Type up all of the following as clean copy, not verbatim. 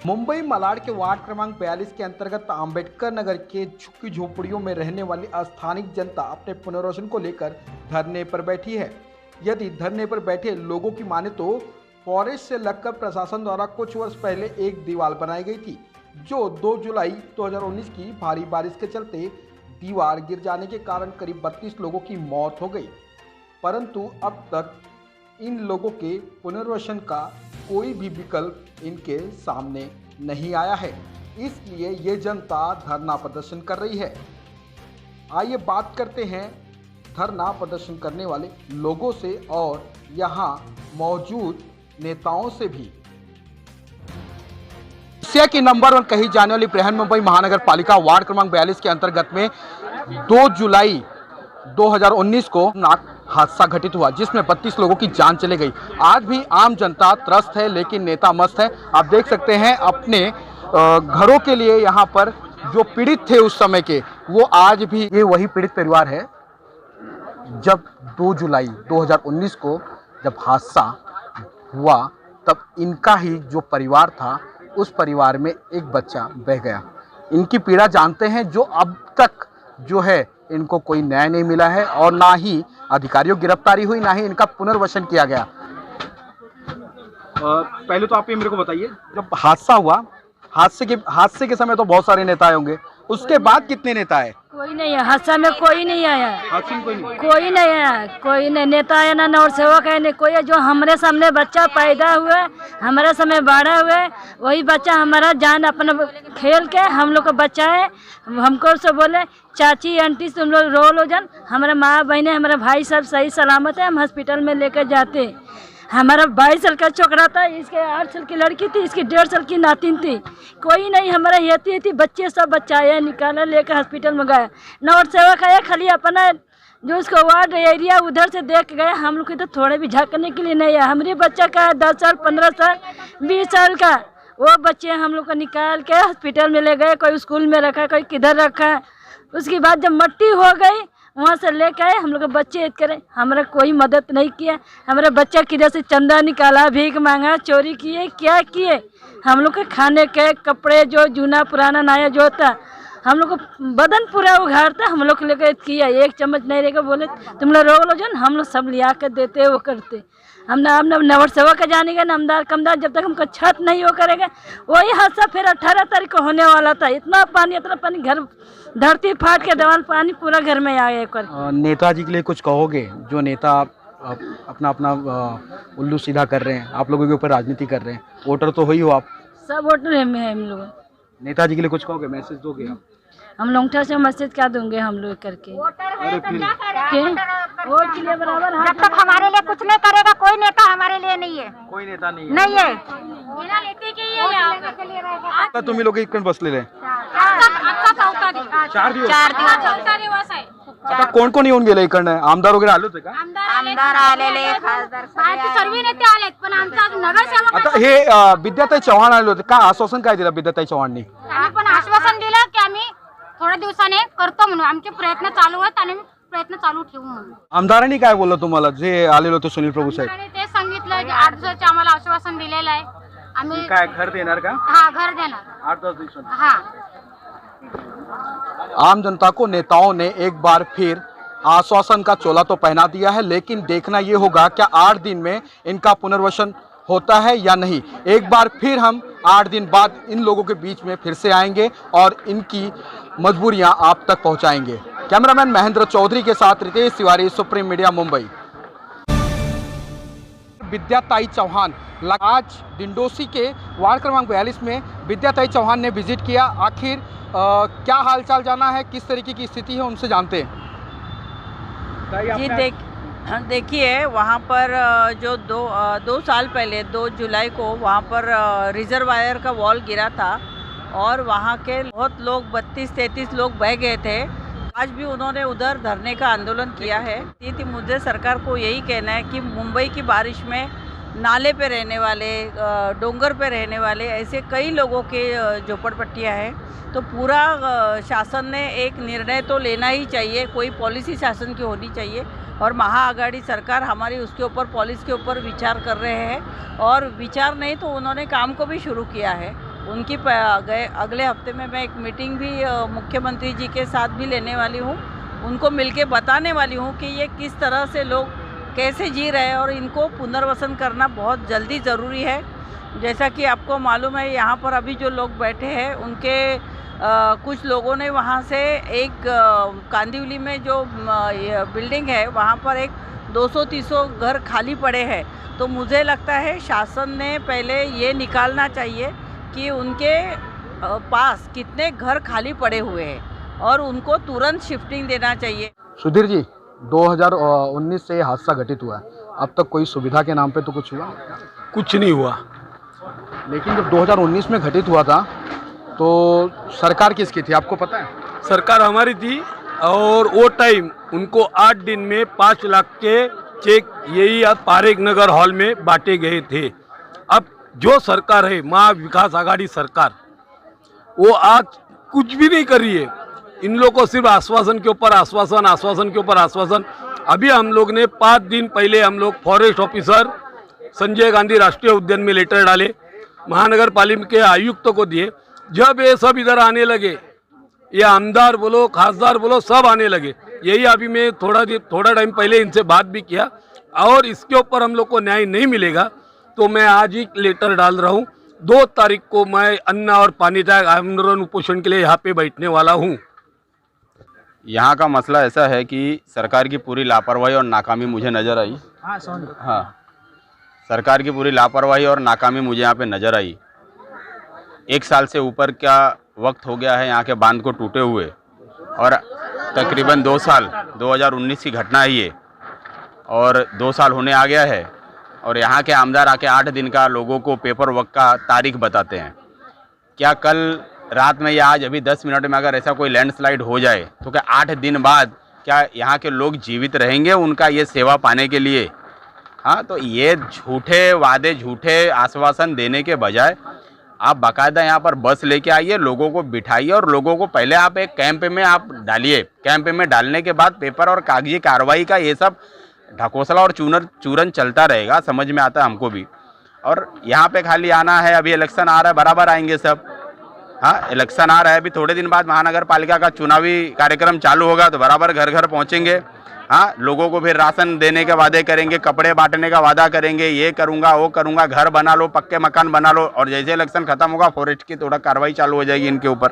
मुंबई मलाड के वार्ड क्रमांक 42 के अंतर्गत अंबेडकर नगर के झुग्गी झोपड़ियों में रहने वाली स्थानिक जनता अपने पुनर्वासन को लेकर धरने पर बैठी है। यदि धरने पर बैठे लोगों की माने तो फॉरेस्ट से लगकर प्रशासन द्वारा कुछ वर्ष पहले एक दीवार बनाई गई थी, जो 2 जुलाई 2019 की भारी बारिश के चलते दीवार गिर जाने के कारण करीब 32 लोगों की मौत हो गई, परंतु अब तक इन लोगों के पुनर्वासन का कोई भी विकल्प इनके सामने नहीं आया है। इसलिए ये जनता धरना प्रदर्शन कर रही है। आइए बात करते हैं धरना प्रदर्शन करने वाले लोगों से और यहाँ मौजूद नेताओं से भी। एशिया की नंबर 1 कही जाने वाली बृहन्मुंबई महानगर पालिका वार्ड क्रमांक 42 के अंतर्गत में 2 जुलाई 2019 को नाक हादसा घटित हुआ, जिसमें 32 लोगों की जान चली गई। आज भी आम जनता त्रस्त है, लेकिन नेता मस्त है। आप देख सकते हैं अपने घरों के लिए यहाँ पर जो पीड़ित थे उस समय के, वो आज भी ये वही पीड़ित परिवार है। जब 2 जुलाई 2019 को जब हादसा हुआ, तब इनका ही जो परिवार था, उस परिवार में एक बच्चा बह गया। इनकी पीड़ा जानते हैं, जो अब तक जो है इनको कोई न्याय नहीं मिला है और ना ही अधिकारियों की गिरफ्तारी हुई, ना ही इनका पुनर्वासन किया गया। पहले तो आप ये मेरे को बताइए, जब हादसा हुआ, हादसे के समय तो बहुत सारे नेता आए होंगे, उसके बाद कितने नेता आए? कोई नहीं है, हादसा में कोई नहीं आया। हादसे में कोई नहीं आया, कोई नहीं नेता आया, ना नगर सेवक है, नहीं कोई है। जो हमारे सामने बच्चा पैदा हुआ, हमारे समय बड़ा हुआ, वही बच्चा हमारा जान अपना खेल के हम लोग को बचाए। हमको से बोले चाची आंटी तुम लोग रो लो जान, हमारे माँ बहने हमारे भाई सब सही सलामत है, हम हॉस्पिटल में लेकर जाते। हमारा 22 साल का छोकरा था, इसके 8 साल की लड़की थी, इसकी 1.5 साल की नातिन थी। कोई नहीं, हमारा हेती थी, बच्चे सब बचाए, निकाला, लेकर हॉस्पिटल में गया। नगर सेवक आया, खाली अपना जो उसको वार्ड एरिया उधर से देख गया। हम लोग की तो थोड़े भी झाँकने के लिए नहीं है। हमारे बच्चा का 10 साल 15 साल 20 साल का वो बच्चे हम लोग को निकाल के हॉस्पिटल में ले गए। कोई स्कूल में रखा, कोई किधर रखा। उसके बाद जब मट्टी हो गई, वहाँ से लेके आए, हम लोग बच्चे करें, हमारा कोई मदद नहीं किया। हमारा बच्चा किधर से चंदा निकाला, भीख मांगा, चोरी किए, क्या किए। हम लोग के खाने के कपड़े जो जूना पुराना नया जो था, हम लोग को बदन पूरा उघाड़ता, हम लोग लेकर किया। 1 चम्मच नहीं रहेगा, बोले तुम लोग रोक लो जो, हम लोग सब लिया कर देते, वो करते। हम नगर सेवक का जानेगा, नमदार कमदार, जब तक हमको छत नहीं हो करेगा। वही हादसा फिर 18 तारीख को होने वाला था। इतना पानी घर धरती फाट के दीवार, पानी पूरा घर में आ गया। नेताजी के लिए कुछ कहोगे? जो नेता अपना उल्लू सीधा कर रहे हैं, आप लोगों के ऊपर राजनीति कर रहे हैं, वोटर तो हो ही हो आप, सब वोटर है हम लोग। नेताजी के लिए कुछ कहोगे, मैसेज दोगे आप? हम लौंगटा से मैसेज क्या दूंगे हम लोग करके? अरे फिर वोट के लिए बराबर, जब तक हमारे लिए कुछ नहीं करेगा कोई नेता हमारे लिए नहीं है। कोई नेता नहीं है, नहीं है। आता तुम्ही लोक इकडे बसलेले आहे. 4 दिवस आता कोण कोण येऊन गेले इकडनं? आमदार वगैरे आले होते का? आमदार आलेले, खासदार सर्व नेते आलेत, पण आमचा नगरसेवक आता हे विद्याताई चव्हाण आले होते का? आश्वासन काय दिलं विद्याताई चव्हाणनी? आम्ही पण आश्वासन दिलं की आम्ही थोड्या दिवसाने करतो म्हणून, आमचे प्रयत्न चालू आहेत आणि प्रयत्न चालू ठेवू म्हणून. आमदारांनी काय बोललं तुम्हाला जे आलेले होते सुनील प्रभू साहेब? आणि ते सांगितलं की 8 दिवसाचे आम्हाला आश्वासन दिलेलं आहे. आम्ही काय घर देणार का? हा घर देणार 8-10 दिवसांनी. हा. आम जनता को नेताओं ने एक बार फिर आश्वासन का चोला तो पहना दिया है, लेकिन देखना ये होगा क्या 8 दिन में इनका पुनर्वासन होता है या नहीं। एक बार फिर हम 8 दिन बाद इन लोगों के बीच में फिर से आएंगे और इनकी मजबूरियां आप तक पहुंचाएंगे। कैमरामैन महेंद्र चौधरी के साथ रितेश तिवारी, सुप्रीम मीडिया, मुंबई। विद्याताई चौहान आज डिंडोसी के वार्ड क्रमांक 42 में विद्याताई चौहान ने विजिट किया। आखिर क्या हालचाल जाना है, किस तरीके की स्थिति है, उनसे जानते हैं। जी देखिए, वहाँ पर जो 2 साल पहले 2 जुलाई को वहाँ पर रिजर्वायर का वॉल गिरा था और वहाँ के बहुत लोग 32-33 लोग बह गए थे। आज भी उन्होंने उधर धरने का आंदोलन किया है। मुझे सरकार को यही कहना है कि मुंबई की बारिश में नाले पे रहने वाले, डोंगर पे रहने वाले ऐसे कई लोगों के झोपड़पट्टियाँ हैं, तो पूरा शासन ने एक निर्णय तो लेना ही चाहिए, कोई पॉलिसी शासन की होनी चाहिए। और महाआघाड़ी सरकार हमारी उसके ऊपर, पॉलिसी के ऊपर विचार कर रहे हैं और विचार नहीं तो उन्होंने काम को भी शुरू किया है। उनकी अगले हफ्ते में मैं एक मीटिंग भी मुख्यमंत्री जी के साथ भी लेने वाली हूँ। उनको मिलके बताने वाली हूँ कि ये किस तरह से लोग कैसे जी रहे हैं और इनको पुनर्वसन करना बहुत जल्दी ज़रूरी है। जैसा कि आपको मालूम है, यहाँ पर अभी जो लोग बैठे हैं उनके कुछ लोगों ने वहाँ से एक कांदिवली में जो बिल्डिंग है वहाँ पर एक 200-300 घर खाली पड़े हैं। तो मुझे लगता है शासन ने पहले ये निकालना चाहिए कि उनके पास कितने घर खाली पड़े हुए हैं और उनको तुरंत शिफ्टिंग देना चाहिए। सुधीर जी, 2019 से हादसा घटित हुआ है, अब तक कोई सुविधा के नाम पे तो कुछ हुआ? कुछ नहीं हुआ। लेकिन जब 2019 में घटित हुआ था तो सरकार किसकी थी, आपको पता है? सरकार हमारी थी और वो टाइम उनको 8 दिन में 5 लाख के चेक यही पारेख नगर हॉल में बांटे गए थे। अब जो सरकार है महा विकास आघाड़ी सरकार, वो आज कुछ भी नहीं कर रही है। इन लोगों को सिर्फ आश्वासन के ऊपर आश्वासन, आश्वासन के ऊपर आश्वासन। अभी हम लोग ने 5 दिन पहले हम लोग फॉरेस्ट ऑफिसर संजय गांधी राष्ट्रीय उद्यान में लेटर डाले, महानगर पालिका के आयुक्त को दिए। जब ये सब इधर आने लगे, ये आमदार बोलो खासदार बोलो सब आने लगे। यही अभी मैं थोड़ा टाइम पहले इनसे बात भी किया और इसके ऊपर हम लोग को न्याय नहीं मिलेगा तो मैं आज ही लेटर डाल रहा हूँ। 2 तारीख को मैं अन्न और पानी त्याग आंदोलन उपोषण के लिए यहाँ पे बैठने वाला हूँ। यहाँ का मसला ऐसा है कि सरकार की पूरी लापरवाही और नाकामी मुझे नज़र आई। हाँ, सरकार की पूरी लापरवाही और नाकामी मुझे यहाँ पे नज़र आई। 1 साल से ऊपर का वक्त हो गया है यहाँ के बांध को टूटे हुए और तकरीबन 2 साल, 2019 की घटना है ये, और 2 साल होने आ गया है और यहाँ के आमदार आके 8 दिन का लोगों को पेपर वर्क का तारीख बताते हैं। क्या कल रात में या आज अभी 10 मिनट में अगर ऐसा कोई लैंडस्लाइड हो जाए तो क्या 8 दिन बाद क्या यहाँ के लोग जीवित रहेंगे उनका ये सेवा पाने के लिए? हाँ, तो ये झूठे वादे, झूठे आश्वासन देने के बजाय आप बाकायदा यहाँ पर बस लेके आइए, लोगों को बिठाइए और लोगों को पहले आप एक कैंप में आप डालिए। कैंप में डालने के बाद पेपर और कागजी कार्रवाई का ये सब ढकोसला और चूरन चलता रहेगा, समझ में आता है हमको भी। और यहाँ पे खाली आना है, अभी इलेक्शन आ रहा है, बराबर आएंगे सब। हाँ, इलेक्शन आ रहा है, अभी थोड़े दिन बाद महानगर पालिका का चुनावी कार्यक्रम चालू होगा तो बराबर घर घर पहुँचेंगे। हाँ, लोगों को फिर राशन देने के वादे करेंगे, कपड़े बांटने का वादा करेंगे, ये करूँगा वो करूँगा, घर बना लो, पक्के मकान बना लो, और जैसे इलेक्शन खत्म होगा फॉरेस्ट की थोड़ा कार्रवाई चालू हो जाएगी इनके ऊपर।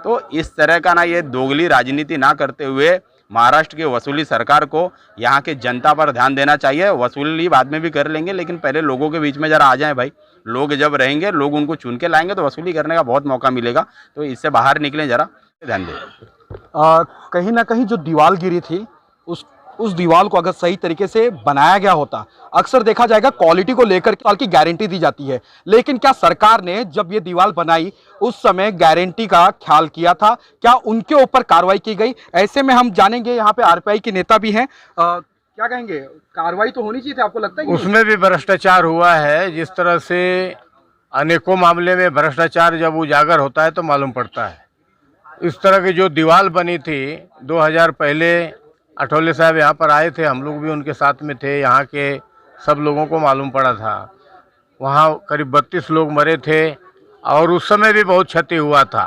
तो इस तरह का ना ये दोगली राजनीति ना करते हुए महाराष्ट्र की वसूली सरकार को यहाँ के जनता पर ध्यान देना चाहिए। वसूली बाद में भी कर लेंगे लेकिन पहले लोगों के बीच में ज़रा आ जाएं भाई। लोग जब रहेंगे, लोग उनको चुन के लाएंगे तो वसूली करने का बहुत मौका मिलेगा। तो इससे बाहर निकलें, ज़रा ध्यान दें। कहीं ना कहीं जो दीवार गिरी थी उस दीवार को अगर सही तरीके से बनाया गया होता, अक्सर देखा जाएगा क्वालिटी को लेकर साल की गारंटी दी जाती है, लेकिन क्या सरकार ने जब ये दीवार बनाई उस समय गारंटी का ख्याल किया था? क्या उनके ऊपर कार्रवाई की गई? ऐसे में हम जानेंगे, यहाँ पे आरपीआई के नेता भी हैं, क्या कहेंगे? कार्रवाई तो होनी चाहिए थी, आपको लगता है? उसमें भी भ्रष्टाचार हुआ है। जिस तरह से अनेकों मामले में भ्रष्टाचार जब उजागर होता है तो मालूम पड़ता है। इस तरह की जो दीवार बनी थी 2000 पहले, अठौले साहब यहाँ पर आए थे, हम लोग भी उनके साथ में थे, यहाँ के सब लोगों को मालूम पड़ा था। वहाँ करीब 32 लोग मरे थे और उस समय भी बहुत क्षति हुआ था।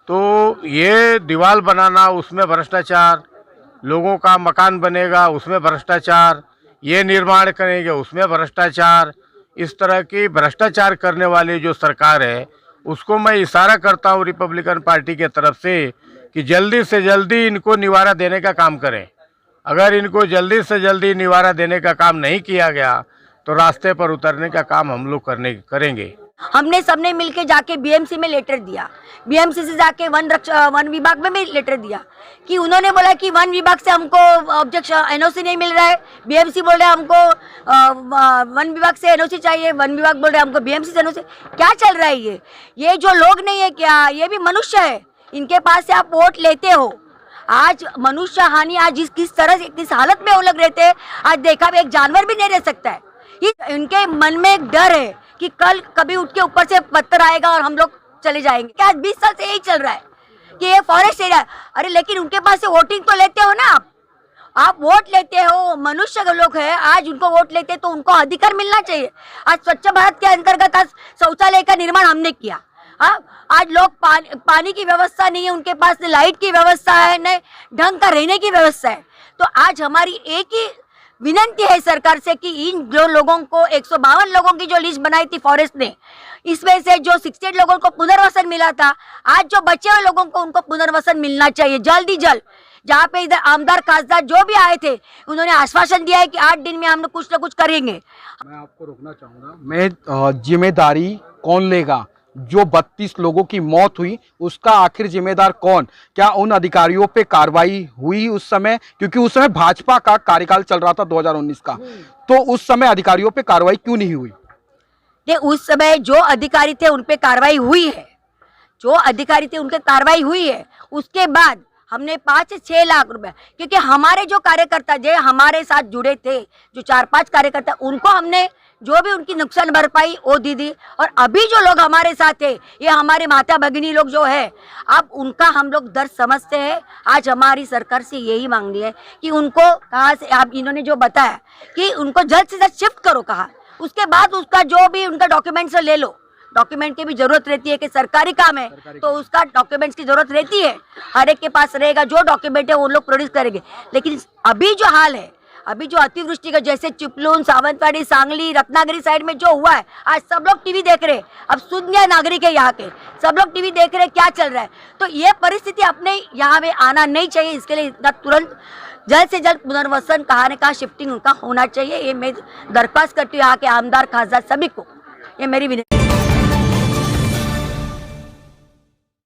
तो ये दीवार बनाना, उसमें भ्रष्टाचार, लोगों का मकान बनेगा उसमें भ्रष्टाचार, ये निर्माण करेंगे उसमें भ्रष्टाचार, इस तरह की भ्रष्टाचार करने वाली जो सरकार है उसको मैं इशारा करता हूँ रिपब्लिकन पार्टी के तरफ से कि जल्दी से जल्दी इनको निवारा देने का काम करें। अगर इनको जल्दी से जल्दी निवारा देने का काम नहीं किया गया तो रास्ते पर उतरने का काम हम लोग करेंगे। हमने सबने मिलके जाके बीएमसी में लेटर दिया, बीएमसी से जाके वन विभाग में भी लेटर दिया कि उन्होंने बोला कि वन विभाग से हमको ऑब्जेक्शन एनओसी नहीं मिल रहा है, बीएमसी बोल रहे हैं हमको वन विभाग से एनओसी चाहिए, वन विभाग बोल रहे हैं हमको बीएमसी से एनओसी। क्या चल रहा है ये जो लोग नहीं है क्या, ये भी मनुष्य है, इनके पास से आप वोट लेते हो। आज मनुष्य हानि, आज किस तरह से किस हालत में वो लोग रहते हैं, आज देखा एक जानवर भी नहीं रह सकता है। इनके मन में एक डर है कि कल कभी उनके ऊपर से पत्थर आएगा और हम लोग चले जाएंगे। क्या 20 साल से यही चल रहा है कि ये फॉरेस्ट एरिया। अरे लेकिन उनके पास से वोटिंग तो लेते हो ना, आप वोट लेते हो, मनुष्य लोग हैं, आज उनको वोट लेते तो उनको अधिकार मिलना चाहिए। आज स्वच्छ भारत के अंतर्गत आज शौचालय का निर्माण हमने किया, हाँ, आज लोग पानी की व्यवस्था नहीं है उनके पास, न लाइट की व्यवस्था है, न ढंग का रहने की व्यवस्था है। तो आज हमारी एक ही विनंती है सरकार से कि इन जो लोगों को 152 लोगों की जो लिस्ट बनाई थी फॉरेस्ट ने, इसमें से जो 68 लोगों को पुनर्वसन मिला था, आज जो बचे हुए लोगों को उनको पुनर्वसन मिलना चाहिए जल्द ही जल्द। जहाँ पे इधर आमदार खासदार जो भी आए थे उन्होंने आश्वासन दिया है कि 8 दिन में हम लोग कुछ ना कुछ करेंगे। मैं आपको रोकना चाहूँगा, मैं जिम्मेदारी कौन लेगा? जो 32 लोगों की मौत हुई उसका आखिर जिम्मेदार कौन? क्या उन अधिकारियों पे कार्रवाई हुई उस समय? क्योंकि उस समय भाजपा का कार्यकाल चल रहा था 2019 का, तो उस समय अधिकारियों पे कार्रवाई क्यों नहीं हुई? ये उस समय जो अधिकारी थे उन पे कार्रवाई हुई है, जो अधिकारी थे उनके कार्रवाई हुई है। उसके बाद हमने 5 से 6 लाख रुपए, क्योंकि हमारे जो कार्यकर्ता जो हमारे साथ जुड़े थे, जो 4-5 कार्यकर्ता, उनको हमने जो भी उनकी नुकसान भरपाई वो दी थी। और अभी जो लोग हमारे साथ है, ये हमारे माता भगिनी लोग जो है, अब उनका हम लोग दर्द समझते हैं। आज हमारी सरकार से यही मांगनी है कि उनको कहाँ से, आप इन्होंने जो बताया कि उनको जल्द से जल्द शिफ्ट करो कहा, उसके बाद उसका जो भी उनका डॉक्यूमेंट्स ले लो। डॉक्यूमेंट की भी जरूरत रहती है कि सरकारी काम है तो उसका डॉक्यूमेंट्स की जरूरत रहती है, हर एक के पास रहेगा, जो डॉक्यूमेंट है वो लोग प्रोड्यूस करेंगे। लेकिन अभी जो हाल है, अभी जो अतिवृष्टि का, जैसे चिपलून, सावंतवाड़ी, सांगली, रत्नागिरी साइड में जो हुआ है, आज सब लोग टीवी देख रहे हैं। अब शून्य नागरिक है यहाँ के, सब लोग टीवी देख रहे हैं क्या चल रहा है। तो ये परिस्थिति अपने यहाँ में आना नहीं चाहिए। इसके लिए इतना तुरंत जल्द से जल्द पुनर्वसन कहा न कहा शिफ्टिंग उनका होना चाहिए। ये मैं दरख्वास्त करती हूँ यहाँ के आमदार खासदार सभी को, ये मेरी विनती।